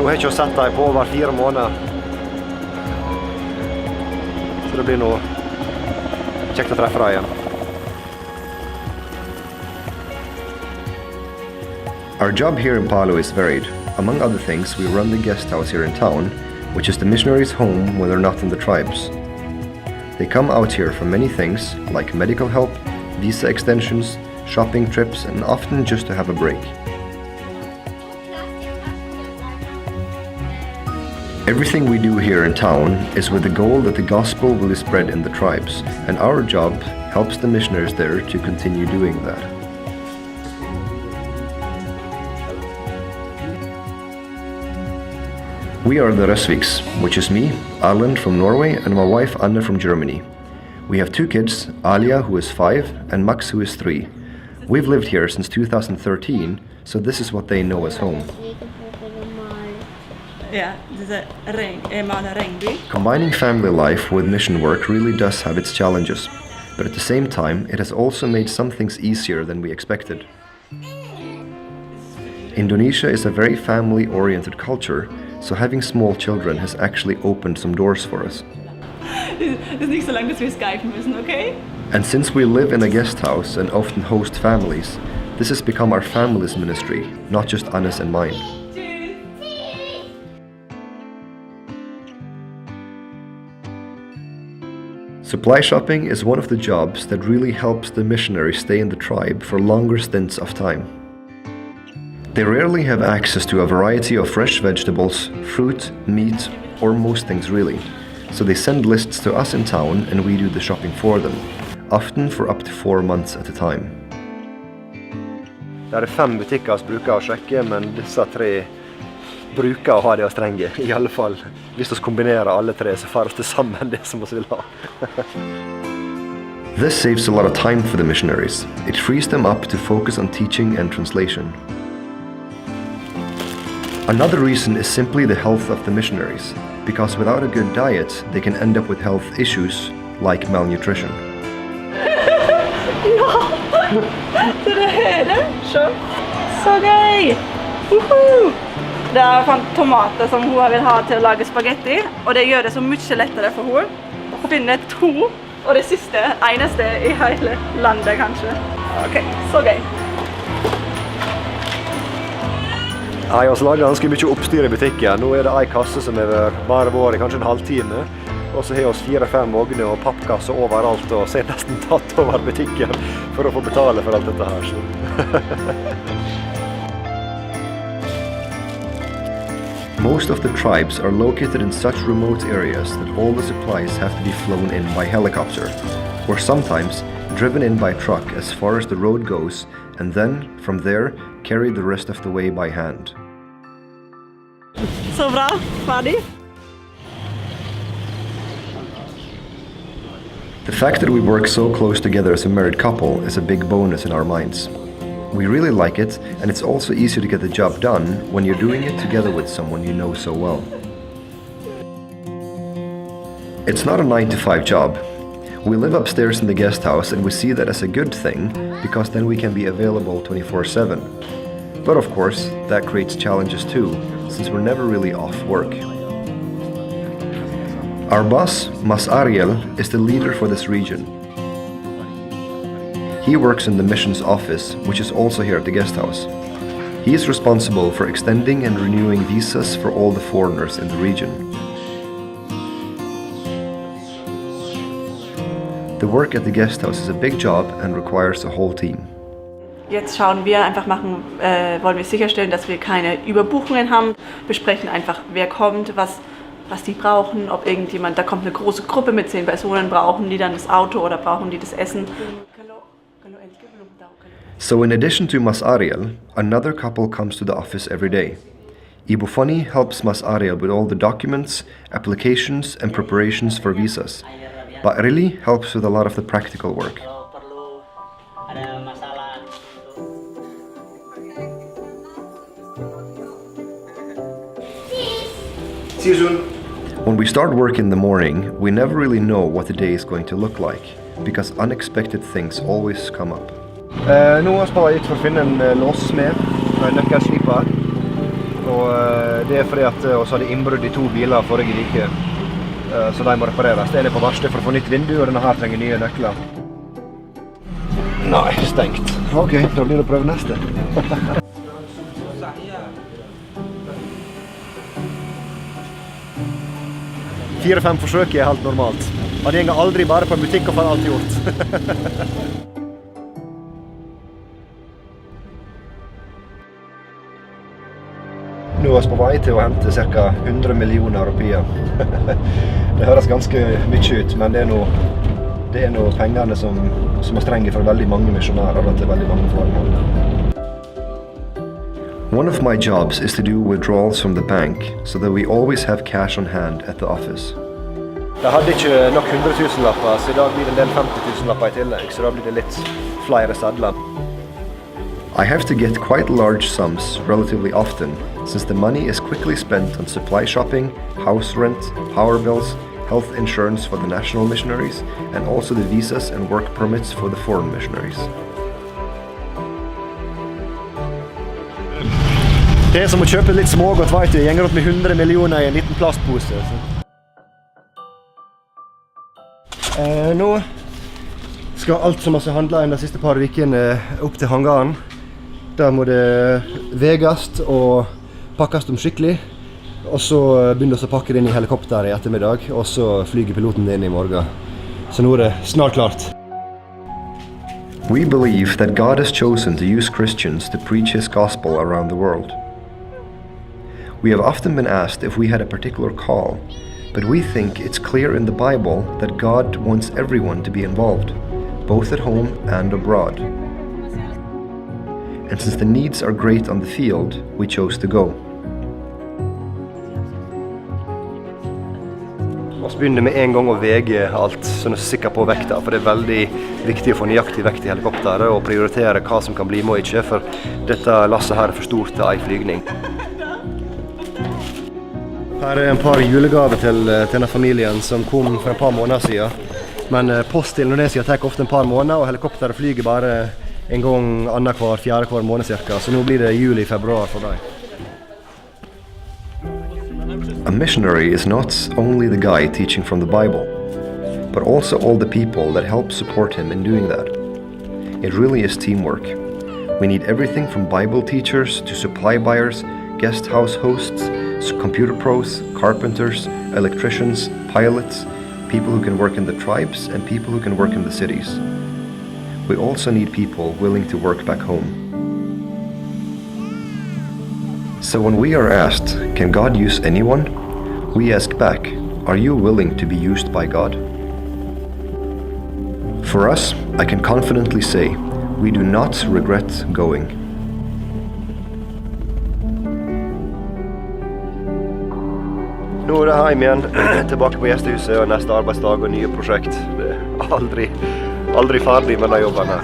Nå har jeg ikke sett deg på over 4 måneder. Så det blir nå kjekt å treffe deg igjen. Our job here in Palu is varied. Among other things, we run the guest house here in town, which is the missionaries' home when they're not in the tribes. They come out here for many things, like medical help, visa extensions, shopping trips, and often just to have a break. Everything we do here in town is with the goal that the gospel will be spread in the tribes, and our job helps the missionaries there to continue doing that. We are the Resviks, which is me, Alan from Norway, and my wife Anne from Germany. We have 2 kids, Alia, who is 5, and Max, who is 3. We've lived here since 2013, so this is what they know as home. Combining family life with mission work really does have its challenges, but at the same time, it has also made some things easier than we expected. Indonesia is a very family-oriented culture, so having small children has actually opened some doors for us. Ist nicht so lang, dass wir skypen müssen, okay? And since we live in a guest house and often host families, this has become our family's ministry, not just Anna's and mine. Supply shopping is one of the jobs that really helps the missionaries stay in the tribe for longer stints of time. They rarely have access to a variety of fresh vegetables, fruit, meat, or most things really. So they send lists to us in town and we do the shopping for them, often for up to 4 months at a time. Det 5 butikker som bruker å sjekke, men disse 3 bruker å ha det å strenge. I alle fall, hvis vi kombinerer alle 3, så får vi til sammen det som vi vil ha. This saves a lot of time for the missionaries. It frees them up to focus on teaching and translation. Another reason is simply the health of the missionaries, because without a good diet, they can end up with health issues like malnutrition. Ja! Så det är det. Så gøy! Det fann tomater som hon vill ha till att laga spaghetti, och det gör det så mycket lättare för hon. Hon finner 2, och det sista, eneste i hela landet kanske. Okej, så gøy. Nei, vi lager ganske mye oppstyr i butikken. Nå er det en kasse som har bare vært kanskje en halvtime. Og så har vi 4-5 vogner og pappkasser overalt, og så er nesten tatt over butikken for å få betale for alt dette her. Most of the tribes are located in such remote areas that all the supplies have to be flown in by helicopter, or sometimes driven in by truck as far as the road goes, and then, from there, carried the rest of the way by hand. Så bra, färdig. The fact that we work so close together as a married couple is a big bonus in our minds. We really like it, and it's also easier to get the job done when you're doing it together with someone you know so well. It's not a 9-to-5 job. We live upstairs in the guest house, and we see that as a good thing, because then we can be available 24/7. But of course, that creates challenges too, since we're never really off work. Our boss, Mas Ariel, is the leader for this region. He works in the missions office, which is also here at the guest house. He is responsible for extending and renewing visas for all the foreigners in the region. The work at the guest house is a big job and requires a whole team. Jetzt schauen wir einfach wollen wir sicherstellen, dass wir keine Überbuchungen haben. Besprechen einfach, wer kommt, was die brauchen, ob irgendjemand, da kommt eine große Gruppe mit 10 Personen, brauchen die dann das Auto oder brauchen die das Essen. So in addition to Mas Ariel, another couple comes to the office every day. Ibufoni helps Mas Ariel with all the documents, applications and preparations for visas. But Rili helps with a lot of the practical work. See you soon. When we start work in the morning, we never really know what the day is going to look like, because unexpected things always come up. Nå skal jeg ut for å finne en låssmed og en nøkkelsliper. Og det fordi at oss hadde innbrudd I 2 biler forrige vike. Så de må repareres. Det på verste for å få nytt vindu, og denne her trenger nye nøkler. Nei, stengt. Ok, da blir det å prøve neste. 4-5 forsøk helt normalt. Man gjenger aldri bare på en butikk og får alt gjort. Nå er vi på vei til å hente ca. 100 millioner rupier. Det høres ganske mye ut, men det er noe pengene som er strenge for veldig mange misjonærer og til veldig mange formål. One of my jobs is to do withdrawals from the bank so that we always have cash on hand at the office. Jeg hadde ikke nok 100 000-lapper, så I dag blir det en del 50 000-lapper I tillegg, så da blir det litt flere sedler. I have to get quite large sums relatively often, since the money is quickly spent on supply shopping, house rent, power bills, health insurance for the national missionaries, and also the visas and work permits for the foreign missionaries. Det som å kjøpe litt smågodt, vet du, jeg gjenger opp med 100 millioner I en liten plastpose. Nå skal alt som har handlet inn de siste par ukene opp til hangaren. Der må det veges og pakkes om skikkelig, og så begynner vi å pakke det inn I helikopter I ettermiddag, og så flyger piloten det inn I morgen. Så nå det snart klart. We believe that God has chosen to use Christians to preach His gospel around the world. We have often been asked if we had a particular call, but we think it's clear in the Bible that God wants everyone to be involved, both at home and abroad. And since the needs are great on the field, we chose to go. Vi begynner med en gang å vege alt, så vi er sikker på vekta, for det veldig viktig å få nøyaktig vekt I helikopteret og prioritere hva som kan bli med og ikke, for dette lasset her for stort til en flygning. Her en par julegaver til denne familien som kom for en par måneder siden. Men post til Indonesia tar ofte en par måneder, og helikopteret flyger bare en gang fjerde måned cirka. Så nå blir det juli-februar for deg. A missionary is not only the guy teaching from the Bible, but also all the people that help support him in doing that. It really is teamwork. We need everything from Bible teachers to supply buyers, guest house hosts, computer pros, carpenters, electricians, pilots, people who can work in the tribes and people who can work in the cities. We also need people willing to work back home. So when we are asked, can God use anyone? We ask back, are you willing to be used by God? For us, I can confidently say, we do not regret going. Nå det hjemme igjen, tilbake på gjestehuset og neste arbeidsdag og nye prosjekt. Det aldri ferdig med den jobben her.